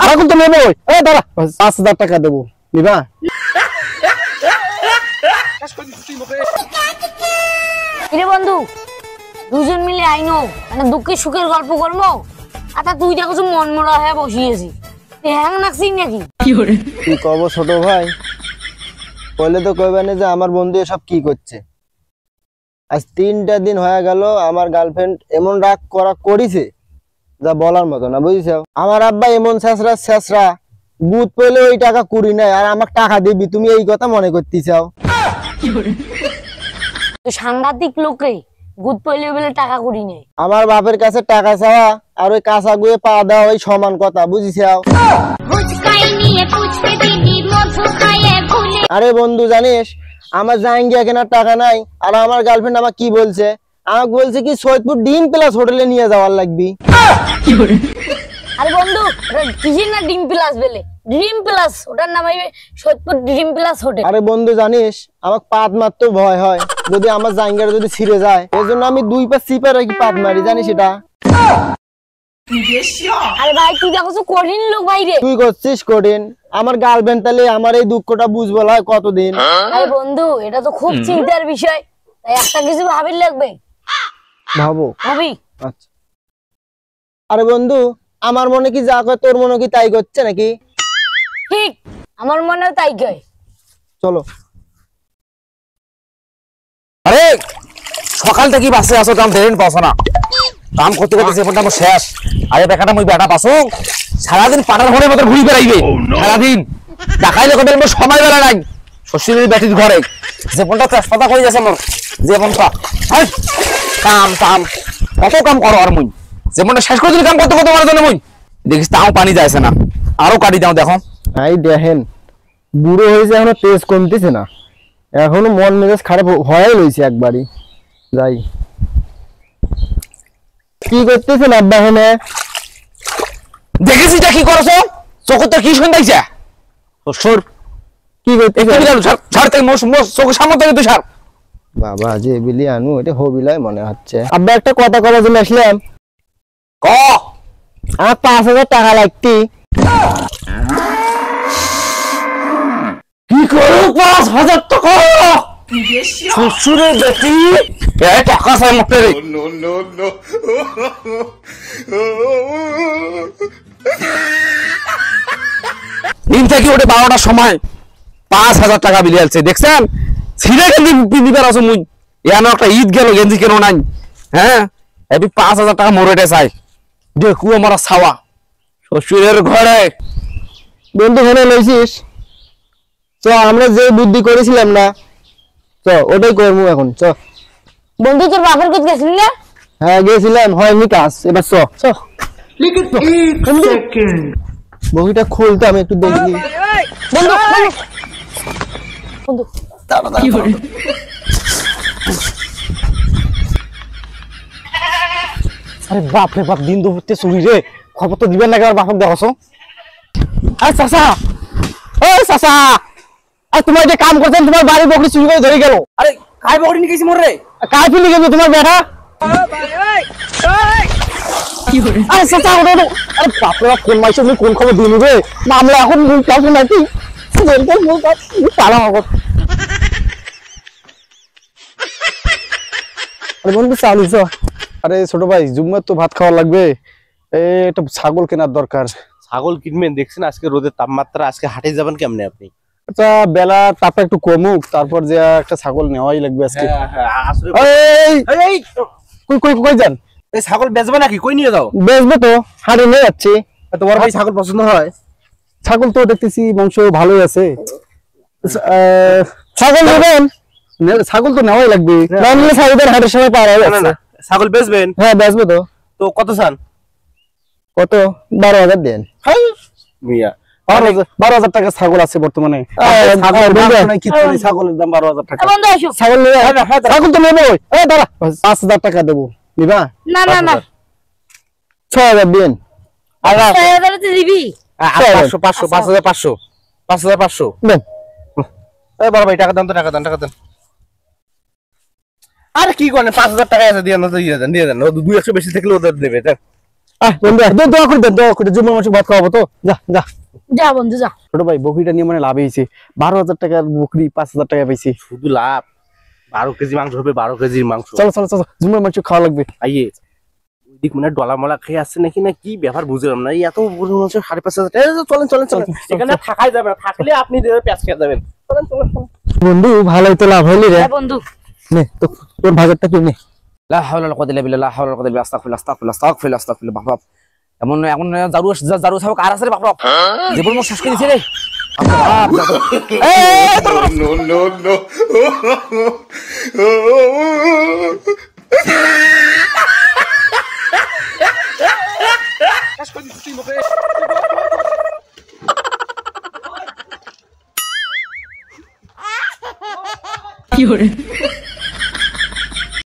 ছাগল তো নেবো। এই দাঁড়া, 5,000 টাকা দেবো, নিবা? কিরে বন্ধু, দুজন মিলে আইনো মানে দুঃখের সুখের গল্প করবো। আচ্ছা তুই দেখো মন মরা হয়ে বসিয়েছি, হ্যাং নাকছিস নাকি? কি কব ছোট ভাই, বলে তো কইবানে যে আমার বন্ধু এসব কি করছে। আজ 3টা দিন হয়ে গেল আমার গার্লফ্রেন্ড এমন রাগ করিছে যা বলার মতো না, বুঝছো? আমার আব্বা এমন শেষরা বুথ পেলে ওই টাকা কুড়ি নাই, আর আমাকে টাকা দিবি, তুমি এই কথা মনে করতে চাও? সাংঘাতিক লোক রে, গুদ পইলে বলে টাকা কুড়ি নেই। আমার বাপের কাছে টাকা চাওয়া আর ওই কাঁচা গুয়ে পা দেওয়া ওই সমান কথা, বুঝিছাও? আরে বন্ধু জানিস আমার জাহাঙ্গীর কেনার টাকা নাই, আর আমার গার্লফ্রেন্ড আমাকে কি বলছে, আমাকে বলছে কি সৈয়দপুর ডিম প্লাস হোটেলে নিয়ে যাওয়ার লাগবি। আরে বন্ধু কিসের না ডিম প্লাস বেলে, ড্রিম প্লাস, ওটার নাম হইবে সৈয়দপুর ড্রিম প্লাস হোটেল। আরে বন্ধু জানিস আমাকে পাত মারতে ভয় হয়, যদি আমার জাহাঙ্গীর যদি ছিঁড়ে যায়, এই জন্য আমি 2 পা চিপে রাখি পাত মারি, জানিস এটা? আরে ভাই তুই দেখো কঠিন লোক ভাই রে। তুই করছিস কঠিন, আমার গার্লফ্রেন্ড তাহলে আমার এই দুঃখটা বুঝবো না কতদিন? আরে বন্ধু এটা তো খুব চিন্তার বিষয়, তাই একটা কিছু ভাবির লাগবে। ভাবি। আচ্ছা। আরে বন্ধু আমার মনে কি যা কয় তোর মনে কি তাই করছে নাকি? ঠিক, আমার মনেও তাই কয়। চলো। আরে সকাল থেকে বাসে আসো, কাম দেরিন পাসো না, কাম করতে করতে জীবনটা আমার শেষ। আরে বেকাটা মুই বেটা পাসো সারাদিন পাটার ঘরের মতো ঘুরি বেড়াইবে, সারাদিন দেখাইলে কবে আমার সময় বেলা নাই। শ্বশুরের বেটির ঘরে জীবনটা চেষ্টা করে যাচ্ছে আমার জীবনটা। কাম কাম কত কাম করো, আর মুই জীবনটা শেষ করে দিলে কাম করতে করতে মারা জানো মুই দেখিস তাও পানি যাইছে না, আরো কাটি দাও দেখো। এই দেখেন বুড়ো হয়েছে এখনো তেজ কমতেছে না, এখনো মন মেজাজ খারাপ হয়ে লইছে একবারই। যাই কি করতেছেন আব্বা? হেনে দেখেছি কি করছো, চোখে তো কি শুনতেছে শ্বশুর কি করতেছেন? চোখের সামনে থেকে তুই সার বাবা যে বিলি আনু এটা হবিলাই মনে হচ্ছে। আব্বা একটা কথা করার জন্য আসলাম। ক আমার 5,000 টাকা লাগতি। কি করো 5,000 টাকা? শ্বশুরের বেটি টাকা চাই মুখে। দিন থেকে ওটা 12টার সময় 5,000 টাকা বিলি আছে, দেখছেন? ছিঁড়ে গেঞ্জি দিবার আছো মুই, এমন একটা ঈদ গেল গেঞ্জি কেন নাই। হ্যাঁ এবি 5,000 টাকা মোরেটে চাই, দেখু আমার ছাওয়া শ্বশুরের ঘরে। বন্ধু হেনে লইছিস চ, আমরা যে বুদ্ধি করেছিলাম না চ ওটাই করবো এখন। চ বন্ধু তোর বাপের কাছে গেছিলি না? হ্যাঁ গেছিলাম, হয়নি কাজ, এবার চ চ। বহিটা খুলতে আমি একটু দেখি। বন্ধু বন্ধু কি করে? আরে বাপ রে বাপ, দিন দুপুরতে চুরি রে, খবর তো দিবেন না একবার বাপক দেখছো। আরে চাচা, ও চাচা, আর তোমার যে কাম করছেন তোমার বাড়ি বকরি চুরি করে ধরে গেল। আরে কাই বকরি নিয়ে গেছি মোর রে, কাই ফিলি গেল তোমার বেটা। কি করে? আরে চাচা ওরে, আরে বাপ রে বাপ, কোন মাইছে তুমি কোন খবর দিয়ে নিবে না? আমরা এখন মুখ কাছে নাকি দরকার মুখ পালা হবে। আরে বন্ধু চালু চ। আরে ছোট ভাই জুম্মার তো ভাত খাওয়া লাগবে, একটা ছাগল কেনার দরকার। ছাগল কিনবেন? দেখছেন আজকে রোদের তাপমাত্রা, আজকে হাটে যাবেন কেমনে আপনি? আচ্ছা বেলা তাপটা একটু কমুক, তারপর যে একটা ছাগল নেওয়াই লাগবে আজকে। কই যান? এই ছাগল বেচবে নাকি? কই নিয়ে যাও? বেচবো তো, হাটে নিয়ে যাচ্ছি। তোমার ভাই ছাগল পছন্দ হয়? ছাগল তো দেখতেছি মাংস ভালোই আছে। ছাগল নেবেন? ছাগল তো নেওয়াই লাগবে, না নিলে ছাগলের হাটের সময় পাওয়া যাবে। ছাগল বেচবেন? হ্যাঁ বেচবো তো। তো কত চান? কত? 12,000 দেন। মিয়া 12,000 টাকা ছাগল আছে বর্তমানে। ছাগলের দাম 12,000 টাকা। ছাগল নেবে? ছাগল তো নেবো। দাঁড়া, 5,000 টাকা দেবো, নিবা? না না না 6,000 দেন। 6,000 দিবি? 500 500 5,500 5,500 দেন। এই বড় ভাই টাকা দেন তো, টাকা দেন, টাকা দেন। আরে কি করেন? 5,000 টাকা আছে, দিয়ে দেন, দিয়ে দেন, দিয়ে দেন। 200 বেশি থাকলে ওদের দেবে। বন্ধু দোয়া করে জুম্মার মাসে ভাত খাওয়াবো তো যা যা যা বন্ধু যা। ছোট ভাই বকরিটা নিয়ে মানে লাভ হয়েছে 12,000 টাকার বকরি 5,000 টাকা পাইছি শুধু লাভ 12 কেজি মাংস হবে 12 কেজির মাংস চলো চলো চলো জুম্মার মাংস খাওয়া লাগবে আইয়ে ওইদিক মানে ডলা মলা খেয়ে আসছে নাকি না কি ব্যাপার বুঝলাম না এই এত বড় মাংস 5,500 টাকা চলেন চলেন চলেন এখানে থাকাই যাবে না থাকলে আপনি প্যাচ খেয়ে যাবেন চলেন চলেন বন্ধু ভালোই তো লাভ হইলি রে হ্যাঁ বন্ধু নে তো তোর ভাগেরটা তুই নে লা হাওলা ওয়ালা কুওয়াতা ইল্লা বিল্লাহ লা হাওলা ওয়ালা কুওয়াতা ইল্লা বিল্লাহ আস্তাগফিরুল্লাহ আস্তাগফিরুল্লাহ আস্তাগফিরুল্লাহ আস্তাগফিরুল্লাহ বাপ বাপ এমন এমন জারু সাহেব কার আছে রে বাপ বাপ জীবন মোর শেষ করে দিছে রে বাপ বাপ কি hore